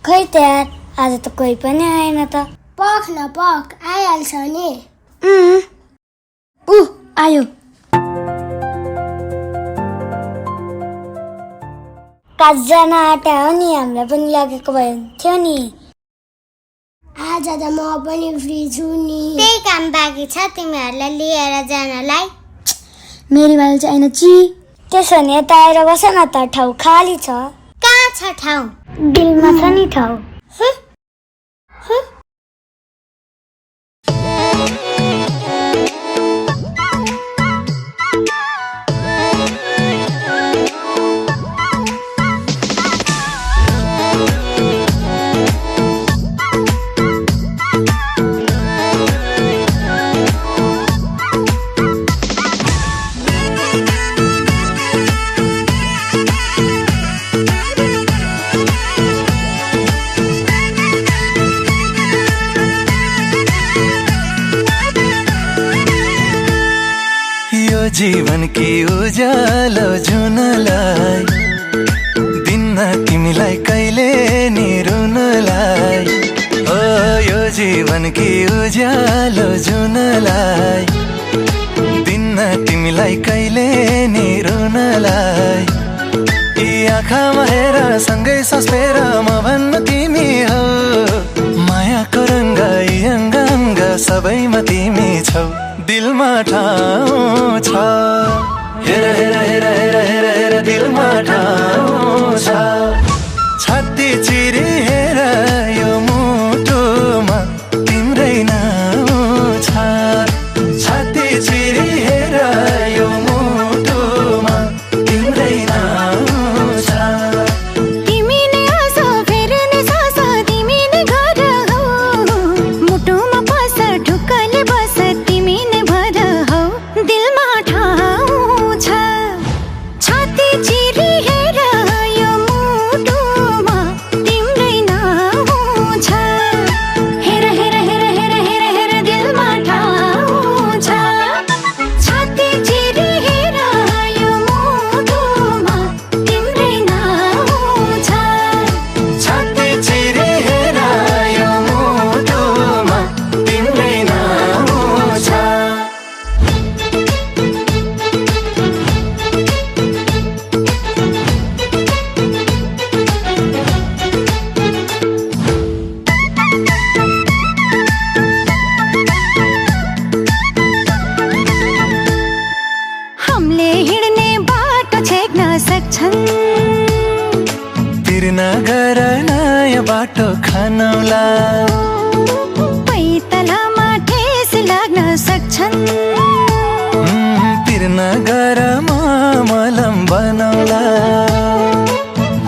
खै त यार, आज त कोही पनि आएन त। पख न पख, आइहाल्छ नि। आयो। काज जान आँटा हो नि, हामीलाई पनि लगेको भए हुन्थ्यो नि। आज त म पनि फ्री छु नि। त्यही काम बाँकी छ तिमीहरूलाई लिएर जानलाई। मेरी वाला चाहिँ छैन ची। त्यसो भने यता आएर बस न त, ठाउँ खाली छ। कहाँ छ ठाउँ? दिलमा छ नि ठाउँ। जीवन की उज्यालो जुनलाई दिन्न तिमीलाई कहिले नि रुनलाई। ओ यो जीवन की उज्यालो जुनलाई दिन्न तिमीलाई कहिले नि रुनलाई। यी आँखामा हेर सँगै सस्पेर म भन्न तिमी हो। मायाको रङ्ग यी अङ्ग अङ्ग सबैमा तिमी छौ। दिलमा ठाउँ छ, हेर हेर हेर हेर हेर हेर दिलमा ठाउँ छ। छाती चिरी हेर यो मुटुमा तिम्रै नाउँ छ। छाती चिरी हेर यो मुटुमा तिम्रै नाउँ छ। तिमी नै आस फेरि नै सास तिमी नै घर हौ। मुटुमा पस ढुक्कले बस तिमी नै भर हौ। दिलमा ठाउँ छ, छाती चिरी हेर यो मुटुमा तिम्रै नाउँ छ। हेर हेर हेर हेर हेर हेर दिलमा ठाउँ छ। छाती चिरी हेर यो मुटुमा तिम्रै नाउँ छ। छाती चिरी हेर यो मुटुमा तिम्रै नाउँ छ। हमले हिँड्ने बाटो छेक्न सक्छन्। तिर्न गर नयाँ बाटो खानौला। पैतालामा ठेस लाग्न सक्छन्। तिर्न गर मलम बनौला।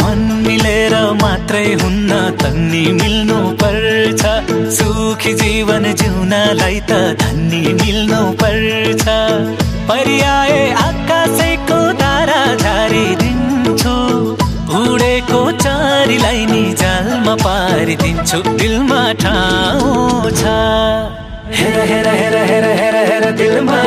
मन मिलेर मात्रै हुन्न तन्नी मिल्नु पर्छ। सुखी जीवन जिउनलाई त धन्नी मिल्नु पर्छ। परियाए आकाशैको तारा झारिदिन्छु। उडेको चारीलाई नि जालमा पारिदिन्छु। दिलमा ठाउँ छ, हेर हेर हेर हेर हेर हेर दिलमा